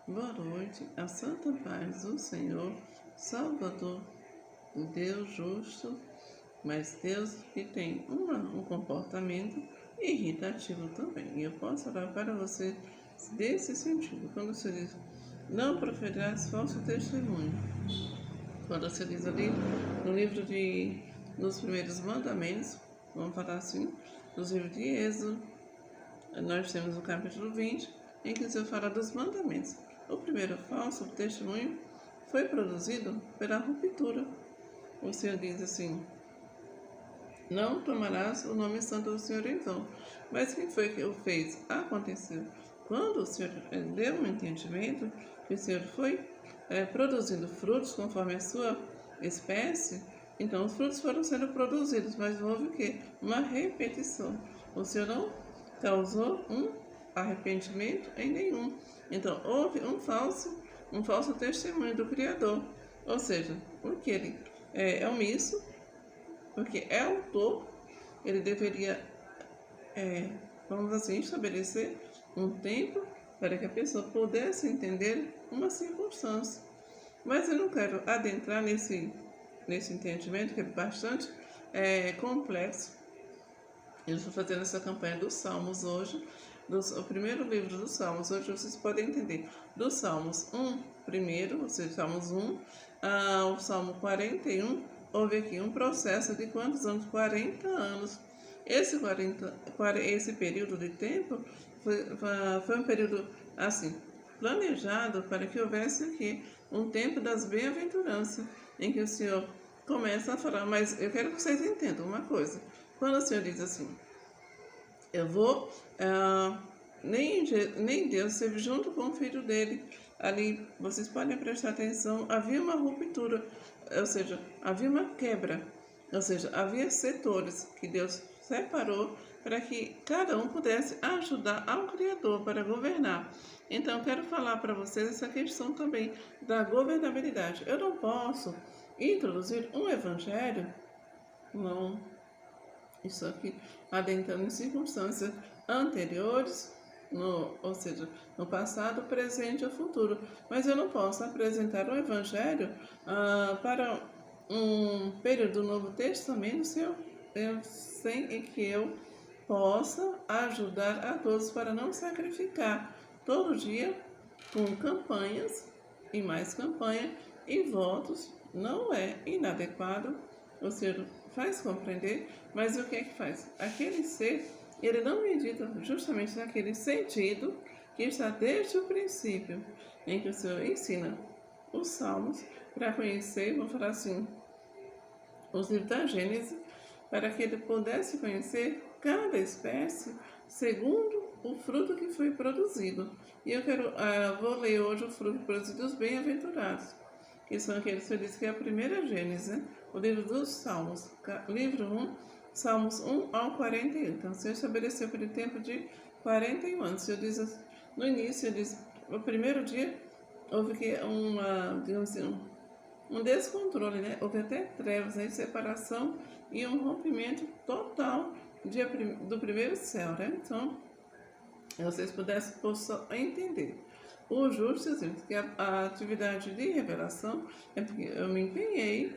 Boa noite, a santa paz do Senhor, Salvador, Deus justo, mas Deus que tem um comportamento irritativo também. E eu posso orar para você desse sentido. Quando você diz, não proferirás falso testemunho. Quando você diz ali no livro dos primeiros mandamentos, vamos falar assim, nos livros de Êxodo, nós temos o capítulo 20, em que se fala dos mandamentos. O primeiro falso testemunho foi produzido pela ruptura. O Senhor diz assim, não tomarás o nome santo do Senhor em vão. Mas quem foi que o fez? Aconteceu. Quando o Senhor deu um entendimento, que o Senhor foi produzindo frutos conforme a sua espécie, então os frutos foram sendo produzidos, mas houve o quê? Uma repetição. O Senhor não causou um arrependimento em nenhum. Então houve um falso testemunho do Criador. Ou seja, porque ele é omisso, porque é autor, ele deveria, vamos assim, estabelecer um tempo para que a pessoa pudesse entender uma circunstância. Mas eu não quero adentrar nesse entendimento, que é bastante complexo. Eu estou fazendo essa campanha dos Salmos hoje, o primeiro livro dos Salmos. Hoje vocês podem entender dos Salmos 1, primeiro, ou seja, Salmos 1, ao Salmo 41, houve aqui um processo de quantos anos? 40 anos. Esse período de tempo foi um período assim, planejado para que houvesse aqui um tempo das bem-aventuranças, em que o Senhor começa a falar, mas eu quero que vocês entendam uma coisa. Quando o Senhor diz assim, eu vou, nem Deus esteve junto com o filho dele. Ali, vocês podem prestar atenção, havia uma ruptura, ou seja, havia uma quebra, ou seja, havia setores que Deus separou para que cada um pudesse ajudar ao Criador para governar. Então, eu quero falar para vocês essa questão também da governabilidade. Eu não posso introduzir um evangelho, não, isso aqui, adentrando em circunstâncias anteriores, ou seja, no passado, presente ou futuro. Mas eu não posso apresentar o Evangelho para um período do Novo Testamento sem que eu possa ajudar a todos para não sacrificar todo dia com campanhas e mais campanha e votos. Não é inadequado, o Senhor faz compreender, mas o que é que faz? Aquele ser, ele não medita justamente naquele sentido que está desde o princípio, em que o Senhor ensina os Salmos para conhecer, vamos falar assim, os livros da Gênesis, para que ele pudesse conhecer cada espécie segundo o fruto que foi produzido. E eu vou ler hoje o fruto produzido dos bem-aventurados, que são aqueles que diz que é a primeira Gênesis, né? O livro dos Salmos, livro 1, Salmos 1 ao 41. Então, o Senhor estabeleceu aquele tempo de 41 anos. O Senhor diz, no início, ele diz, no primeiro dia, houve que digamos assim, um descontrole, né? Houve até trevas, né? Separação e um rompimento total do primeiro céu, né? Então, vocês possam entender. O justo, que a atividade de revelação é porque eu me empenhei,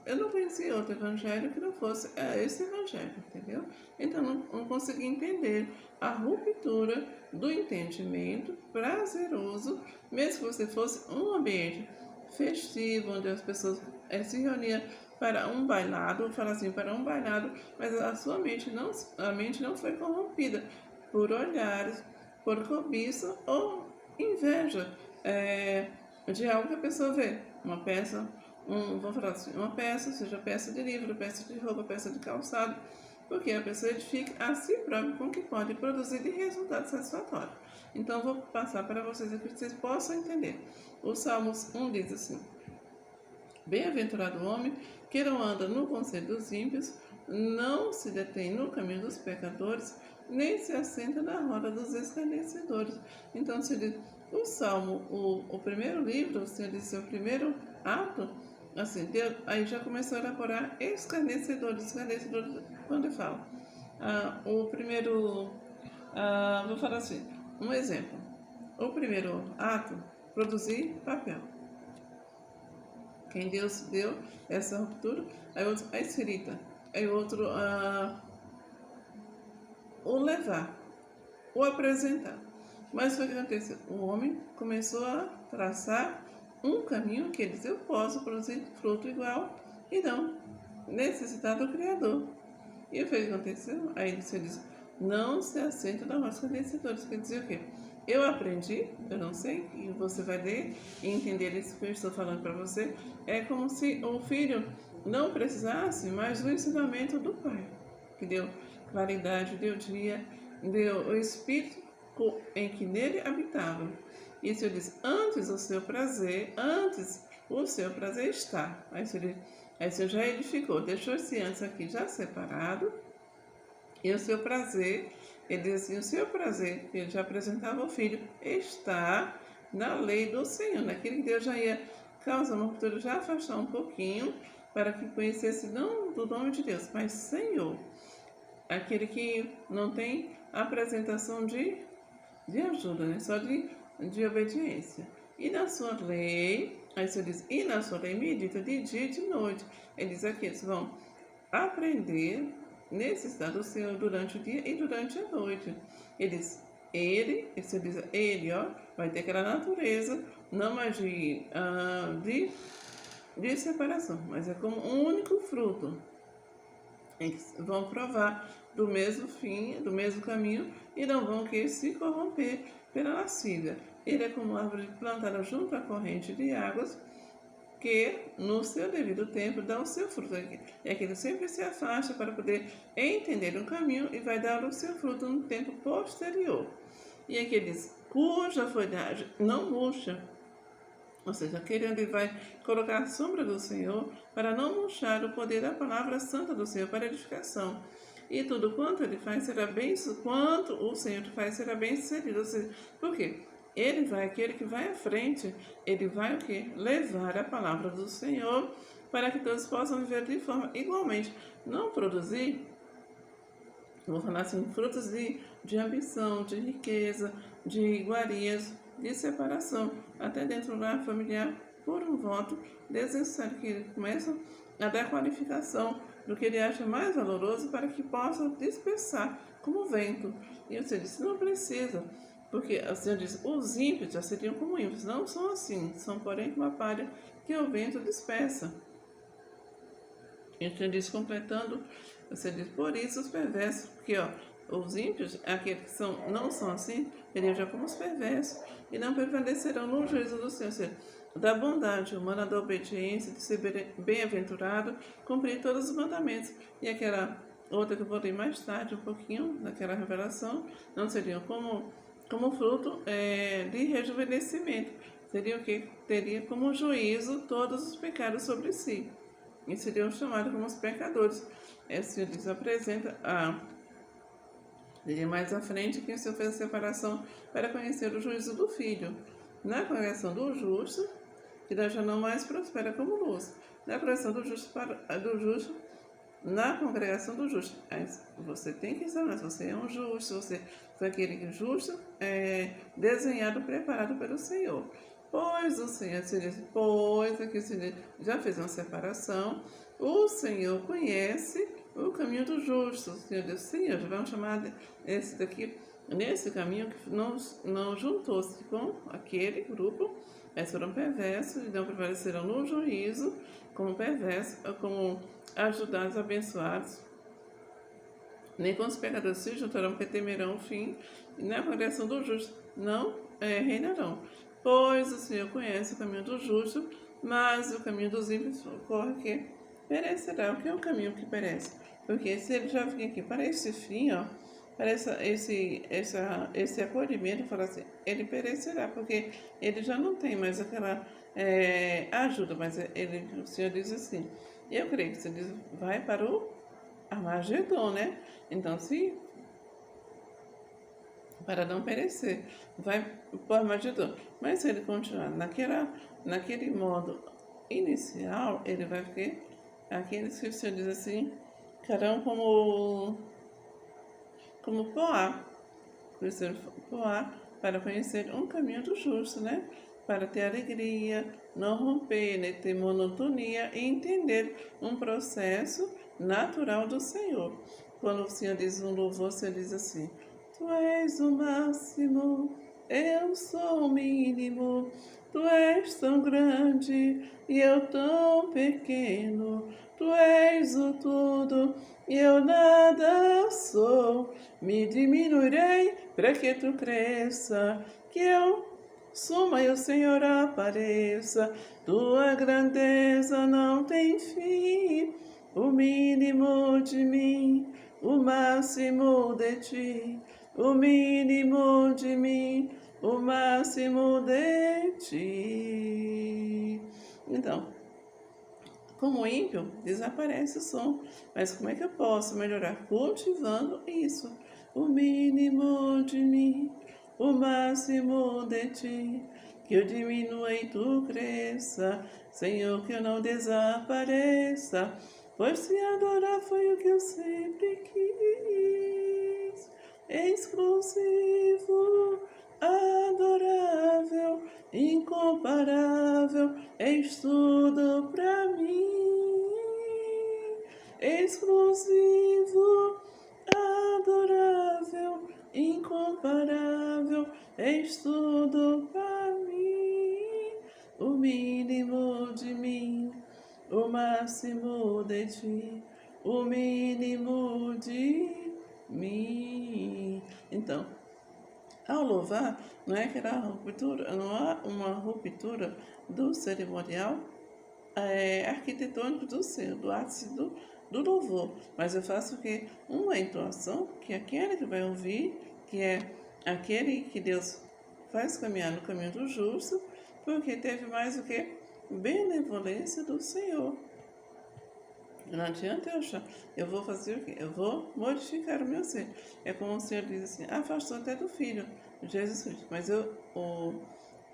eu não conhecia outro evangelho que não fosse esse evangelho, entendeu? Então não consegui entender a ruptura do entendimento prazeroso, mesmo que você fosse um ambiente festivo, onde as pessoas se reuniam para um bailado, vou falar assim, para um bailado, mas a mente não foi corrompida por olhares, por cobiça ou inveja de algo que a pessoa vê. Uma peça, vou falar assim, uma peça, seja peça de livro, peça de roupa, peça de calçado, porque a pessoa edifica a si própria com o que pode produzir de resultado satisfatório. Então, vou passar para vocês aqui, que vocês possam entender. O Salmos 1 diz assim, bem-aventurado o homem que não anda no conselho dos ímpios, não se detém no caminho dos pecadores, nem se assenta na roda dos escarnecedores. Então, se diz, o Salmo, o primeiro livro, se ele diz o primeiro ato, assim, Deus, aí já começou a elaborar escarnecedores, quando ele fala. O primeiro, vou falar assim, um exemplo. o primeiro ato, produzir papel. Quem Deus deu essa ruptura, aí outro a escrita, aí outro o levar, o apresentar. Mas foi o que aconteceu? O homem começou a traçar um caminho que ele disse, eu posso produzir fruto igual e não necessitar do Criador. E foi o que aconteceu? Aí ele diz, não se assenta na roda vencedores. Quer dizer o quê? Eu aprendi, eu não sei, e você vai ler e entender isso que eu estou falando para você. É como se o filho não precisasse mais do ensinamento do pai, que deu claridade, deu dia, deu o espírito em que nele habitava. Isso ele diz, antes o seu prazer está. Aí o Senhor já edificou, deixou esse antes aqui já separado, e o seu prazer, ele diz assim, o seu prazer, que ele já apresentava ao filho, está na lei do Senhor. Naquele que Deus já ia causar uma ruptura, já afastar um pouquinho, para que conhecesse não do nome de Deus, mas Senhor. Aquele que não tem apresentação de ajuda, né? Só de obediência. E na sua lei, aí você diz, e na sua lei medita de dia e de noite. Ele diz aqui, eles vão aprender necessidade do Senhor durante o dia e durante a noite. Ele diz, ele, ó, vai ter aquela natureza, não mais de separação, mas é como um único fruto. Eles vão provar do mesmo fim, do mesmo caminho, e não vão querer se corromper pela lascívia. Ele é como árvore plantada junto à corrente de águas, que no seu devido tempo dá o seu fruto. É que ele sempre se afasta para poder entender um caminho e vai dar o seu fruto no tempo posterior. E aqueles cuja folhagem não murcha, ou seja, aquele onde vai colocar a sombra do Senhor para não murchar o poder da palavra santa do Senhor para edificação. E tudo quanto ele faz será bem, quanto o Senhor faz será bem sucedido. Ou seja, por quê? Ele vai, aquele que vai à frente, ele vai o quê? Levar a palavra do Senhor para que todos possam viver de forma igualmente. Não produzir, vou falar assim, frutos de ambição, de riqueza, de iguarias, de separação, até dentro do lar familiar, por um voto desnecessário, que ele começa a dar qualificação do que ele acha mais valoroso para que possa dispersar como vento. E o Senhor disse, não precisa, porque o Senhor diz, os ímpios já seriam como ímpios, não são assim, são porém como a palha que o vento dispersa. E o Senhor diz, completando, o Senhor diz, por isso os perversos, porque ó, os ímpios, aqueles que não são assim, seriam já como os perversos, e não permanecerão no juízo do Senhor. Ou seja, da bondade humana, da obediência, de ser bem-aventurado, cumprir todos os mandamentos. E aquela outra que eu vou ler mais tarde, um pouquinho, daquela revelação, não seriam como fruto de rejuvenescimento. Seria o que? Teria como juízo todos os pecados sobre si. E seriam chamados como os pecadores. O Senhor diz, apresenta diria mais à frente que o Senhor fez a separação para conhecer o juízo do Filho. Na congregação do justo, que já não mais prospera como luz. Na congregação do justo, na congregação do justo. Você tem que examinar se você é um justo, você foi aquele justo desenhado, preparado pelo Senhor. Pois o Senhor, pois aqui o Senhor já fez uma separação, o Senhor conhece o caminho do justo. O Senhor diz, Senhor, já vamos chamar esse daqui, nesse caminho que não juntou-se com aquele grupo, eles foram perversos e não prevaleceram no juízo, como perversos, como ajudados, abençoados. Nem com os pecadores se juntarão, porque temerão o fim, e na congregação do justo não reinarão. Pois o Senhor conhece o caminho do justo, mas o caminho dos ímpios corre que perecerá. O que é o caminho que perece? Porque se ele já vinha aqui para esse fim, ó, para esse acolhimento, fala assim, ele perecerá, porque ele já não tem mais aquela ajuda, mas o Senhor diz assim, eu creio que o Senhor diz, vai para o Armagedon, né? Então, para não perecer, vai para o Armagedon. Mas se ele continuar naquele modo inicial, ele vai ficar, aqueles que o Senhor diz assim, ficarão como Poá. Poá para conhecer um caminho do justo, né? Para ter alegria, não romper, né? Ter monotonia e entender um processo natural do Senhor. Quando o Senhor diz um louvor, você diz assim: Tu és o máximo, eu sou o mínimo. Tu és tão grande e eu tão pequeno. Tu és o tudo e eu nada sou. Me diminuirei para que tu cresça, que eu suma e o Senhor apareça. Tua grandeza não tem fim. O mínimo de mim, o máximo de ti. O mínimo de mim, o máximo de ti. Então, como ímpio, desaparece o som. Mas como é que eu posso melhorar? Cultivando isso. O mínimo de mim, o máximo de ti. Que eu diminua e tu cresça. Senhor, que eu não desapareça. Pois se adorar foi o que eu sempre quis. Exclusivo, adorável, incomparável, és tudo pra mim. Exclusivo, adorável, incomparável, és tudo pra mim. O mínimo de mim, o máximo de ti, o mínimo de mim. Então, ao louvar, não é aquela ruptura, não há uma ruptura do cerimonial arquitetônico do ser, do ácido do louvor, mas eu faço o quê? Uma entoação que aquele que vai ouvir, que é aquele que Deus faz caminhar no caminho do justo, porque teve mais o que? Benevolência do Senhor. Não adianta eu achar, eu vou fazer o quê? Eu vou modificar o meu ser. É como o Senhor diz assim, afastou até do Filho, Jesus Cristo. Mas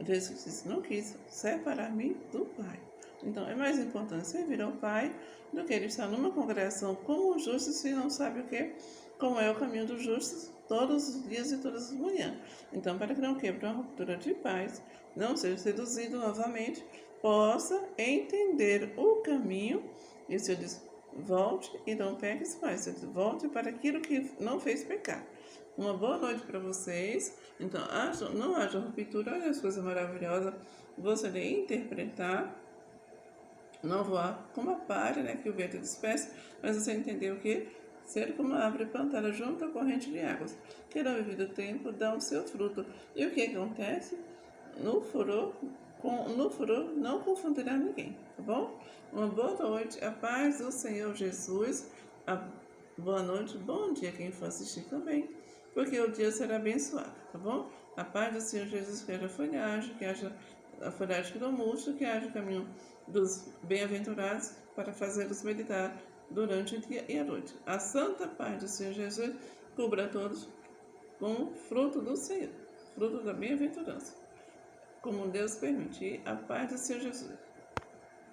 Jesus Cristo não quis separar-me do Pai. Então, é mais importante servir ao Pai do que ele estar numa congregação como o justo se não sabe o quê? Como é o caminho dos justos todos os dias e todas as manhãs. Então, para que não quebre uma ruptura de paz, não seja seduzido novamente, possa entender o caminho. E o Senhor diz, volte e não peques mais. Volte para aquilo que não fez pecar. Uma boa noite para vocês. Então, não haja ruptura. Olha as coisas maravilhosas. Você deve interpretar. Não voar como a palha, né, que o vento dispersa, mas você entendeu o que? Ser como a árvore plantada junto à corrente de águas, que no devido tempo dá o seu fruto. E o que acontece? No furor não confundirá ninguém, tá bom? Uma boa noite, a paz do Senhor Jesus, boa noite, bom dia quem for assistir também, porque o dia será abençoado, tá bom? A paz do Senhor Jesus, que haja folhagem, que haja a folhagem que não murcha, que haja o caminho dos bem-aventurados para fazê-los meditar durante o dia e a noite. A santa paz do Senhor Jesus cubra todos com o fruto do Senhor, fruto da bem-aventurança. Como Deus permitir, a paz do Senhor Jesus.